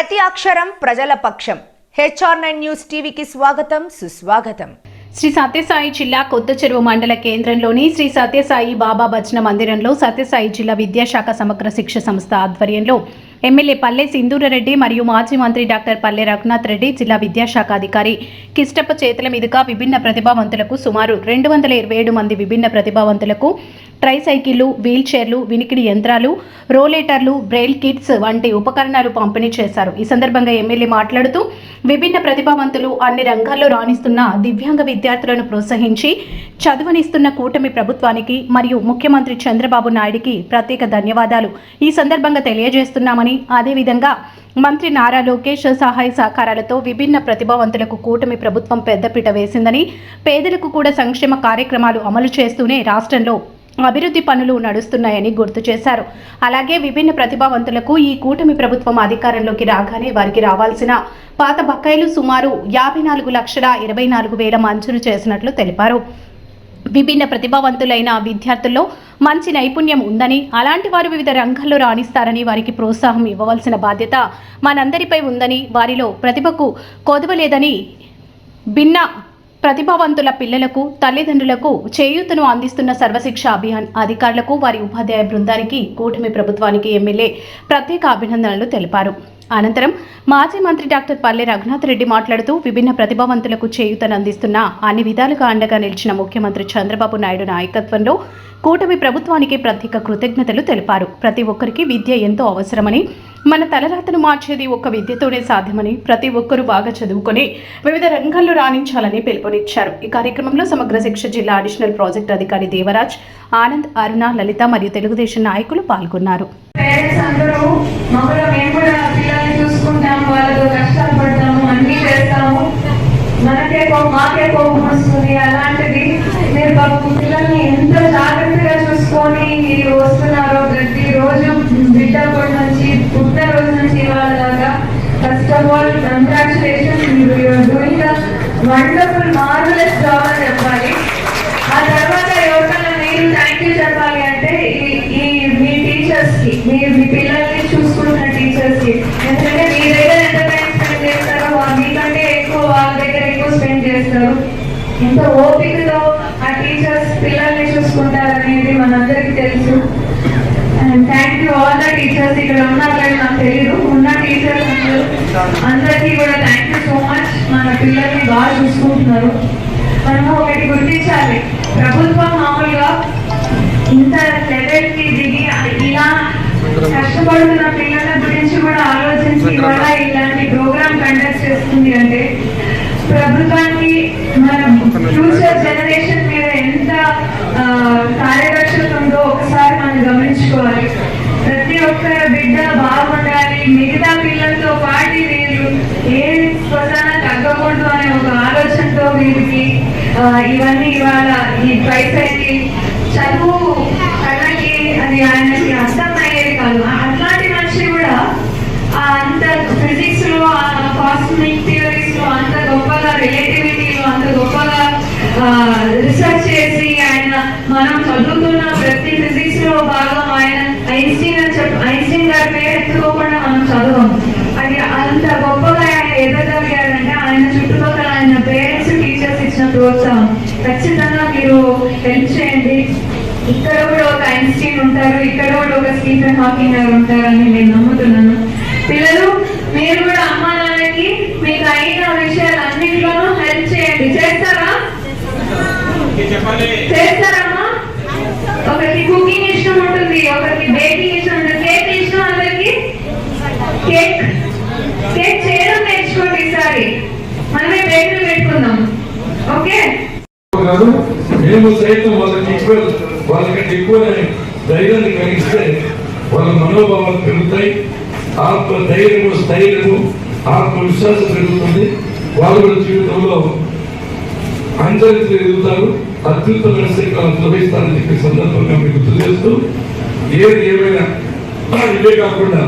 ప్రతి అక్షరం ప్రజల పక్షం. HR9 న్యూస్ టీవీకి స్వాగతం, సుస్వాగతం. శ్రీ సత్యసాయి జిల్లా కొత్త చెరువు మండల కేంద్రంలోని శ్రీ సత్యసాయి బాబా భజన మందిరంలో సత్యసాయి జిల్లా విద్యాశాఖ సమగ్ర శిక్ష సంస్థ ఆధ్వర్యంలో ఎమ్మెల్యే పల్లె సింధూరరెడ్డి మరియు మాజీ మంత్రి డాక్టర్ పల్లె రఘునాథ్ రెడ్డి, జిల్లా విద్యాశాఖ అధికారి కిష్టప్ప చేతుల మీదుగా విభిన్న ప్రతిభావంతులకు సుమారు 227 మంది విభిన్న ప్రతిభావంతులకు ట్రైసైకిళ్లు, వీల్ చైర్లు, వినికిడి యంత్రాలు, రోలేటర్లు, బ్రెయిల్ కిట్స్ వంటి ఉపకరణాలు పంపిణీ చేశారు. ఈ సందర్భంగా ఎమ్మెల్యే మాట్లాడుతూ విభిన్న ప్రతిభావంతులు అన్ని రంగాల్లో రాణిస్తున్న దివ్యాంగ విద్యార్థులను ప్రోత్సహించి చదువునిస్తున్న కూటమి ప్రభుత్వానికి మరియు ముఖ్యమంత్రి చంద్రబాబు నాయుడికి ప్రత్యేక ధన్యవాదాలు ఈ సందర్భంగా తెలియజేస్తున్నామని, అదేవిధంగా మంత్రి నారా లోకేష్ సహాయ సహకారాలతో విభిన్న ప్రతిభావంతులకు కూటమి ప్రభుత్వం పెద్దపీట వేసిందని, పేదలకు కూడా సంక్షేమ కార్యక్రమాలు అమలు చేస్తూనే రాష్ట్రంలో అభివృద్ధి పనులు నడుస్తున్నాయని గుర్తు చేశారు. అలాగే విభిన్న ప్రతిభావంతులకు ఈ కూటమి ప్రభుత్వం అధికారంలోకి రాగానే వారికి రావాల్సిన పాత బకాయిలు సుమారు 54,24,000 మంజూరు చేసినట్లు తెలిపారు. విభిన్న ప్రతిభావంతులైన విద్యార్థుల్లో మంచి నైపుణ్యం ఉందని, అలాంటి వారు వివిధ రంగాల్లో రాణిస్తారని, వారికి ప్రోత్సాహం ఇవ్వవలసిన బాధ్యత మనందరిపై ఉందని, వారిలో ప్రతిభకు కొదవలేదని, భిన్న ప్రతిభావంతుల పిల్లలకు, తల్లిదండ్రులకు చేయూతను అందిస్తున్న సర్వశిక్ష అభియాన్ అధికారులకు, వారి ఉపాధ్యాయ బృందానికి, కూటమి ప్రభుత్వానికి ఎమ్మెల్యే ప్రత్యేక అభినందనలు తెలిపారు. అనంతరం మాజీ మంత్రి డాక్టర్ పల్లె రఘునాథ్ రెడ్డి మాట్లాడుతూ విభిన్న ప్రతిభావంతులకు చేయూతను అందిస్తున్న, అన్ని విధాలుగా అండగా నిలిచిన ముఖ్యమంత్రి చంద్రబాబు నాయుడు నాయకత్వంలో కూటమి ప్రభుత్వానికి ప్రత్యేక కృతజ్ఞతలు తెలిపారు. ప్రతి ఒక్కరికి విద్య ఎంతో అవసరమని, మన తలరాతను మార్చేది ఒక్క విద్యతోనే సాధ్యమని, ప్రతి ఒక్కరూ బాగా చదువుకొని వివిధ రంగాల్లో రాణించాలని పిలుపునిచ్చారు. ఈ కార్యక్రమంలో సమగ్ర శిక్ష జిల్లా అడిషనల్ ప్రాజెక్ట్ అధికారి దేవరాజ్, ఆనంద్, అరుణ, లలిత మరియు తెలుగుదేశం నాయకులు పాల్గొన్నారు. మాకే కోపం వస్తుంది. అలాంటిది మీరు పిల్లల్ని ఎంత జాగ్రత్తగా చూసుకొని వస్తున్నారో, ప్రతి రోజు బిడ్డప్పటి నుంచి పుట్టిన రోజు నుంచి వాళ్ళ దాకా. ఫస్ట్ ఆఫ్ ఆల్ కంగ్రాచులేషన్స్, మీరు doing the wonderful marvellous job అని చెప్పాలి. ఆ తర్వాత ఎవరికైనా మీరు థ్యాంక్ యూ చెప్పాలి అంటే మీ టీచర్స్ కి, మీ పిల్లల్ని చూసుకుంటున్న టీచర్స్ కి. ఎందుకంటే మీ దగ్గర ఎంత టైం స్పెండ్ చేస్తారో మీకంటే ఎక్కువ వాళ్ళ దగ్గర ఎక్కువ స్పెండ్ చేస్తారు. ఎంత ఓపికతో ఆ టీచర్స్ పిల్లల్ని చూసుకుంటారనేది మనందరికి తెలుసు. And thank you all the teachers. ఇక్కడ ఉన్నారు నాకు తెలియదు, ఉన్న టీచర్స్ అందరికీ కూడా థ్యాంక్ యూ సో మచ్. మన పిల్లల్ని బాగా చూసుకుంటున్నారు. మనము ఒకటి గుర్తించాలి, ప్రభుత్వం మామూలుగా ఇంత లెవెల్కి దిగి ఇలా కష్టపడుతున్న పిల్లల గురించి కూడా ఆలోచించి ఇవాళ ఇలాంటి ప్రోగ్రామ్ కండక్ట్ చేస్తుంది అంటే ప్రభుత్వానికి మన ఫ్యూచర్ జనరేషన్ మీద ఎంత కార్యదక్షత ఉందో ఒకసారి మనం గమనించుకోవాలి. ప్రతి ఒక్క బిడ్డ బాగుండాలి, మిగతా పిల్లలతో పాటు వీళ్ళు ఏ స్వతన తగ్గకూడదు అనే ఒక ఆలోచనతో వీరికి ఇవన్నీ ఇవాళ ఈ ట్రైసైకిల్ చదువు కళ్ళకి అది ఆయనకి అర్థమయ్యేది కాదు. అట్లాంటి మనిషి కూడా అంత ఫిజిక్స్ లో, కాస్మిక్ థియరీస్ లో అంత గొప్పగా, రిలేటివిటీలో అంత గొప్పగా రీసెర్చ్ చేసి ఆయన మనం చదువుతున్న ప్రతి ఫిజిక్స్ లో భాగం ఆయన ఐన్స్టీన్ గారి పేరు ఎత్తుకోకుండా మనం చదవం. అది అంత గొప్పగా ఆయన ఎదగలిగారంటే ఆయన చుట్టుపక్కల ఆయన పేరెంట్స్, టీచర్స్ ఇచ్చిన ప్రోత్సాహం. ఖచ్చితంగా మీరు హెల్ప్ చేయండి. ఇక్కడ కూడా ఒక ఐన్స్టీన్ ఉంటారు, ఇక్కడ కూడా ఒక స్టీఫెన్ హాకింగ్ గారు ఉంటారని నేను నమ్ముతున్నాను. పిల్లలు మీరు కూడా అమ్మా నాన్నకి మీకు అయిన విషయాలు అన్నింటిలోనూ హెల్ప్ చేయండి. చేస్తారా? చేస్తారమ్మా? ఒకరికి కుకింగ్ ఇష్టం ఉంటుంది, ఒకరికి బేకింగ్ ఇష్టం ఉంటుంది. కేక్ ఇష్టం అందరికి. కేక్ చేయడం నేర్చుకోండి. ఈసారి మనమే బేకరీ పెట్టుకుందాం. ఓకే? మేము సైతం వాళ్ళకంటే ఎక్కువ ధైర్యాన్ని కలిగిస్తే వాళ్ళ మనోభావాలు పెరుగుతాయి, ధైర్యము, స్థైర్యము, ఆత్మవిశ్వాసం పెరుగుతుంది. వాళ్ళ జీవితంలో అంచరితులు ఎదుగుతారు, అత్యుత్తమైన శిఖరాలు నిర్వహిస్తారని చెప్పే సందర్భంగా మీకు గుర్తు చేస్తూ, ఏది ఏమైనా ఇవే కాకుండా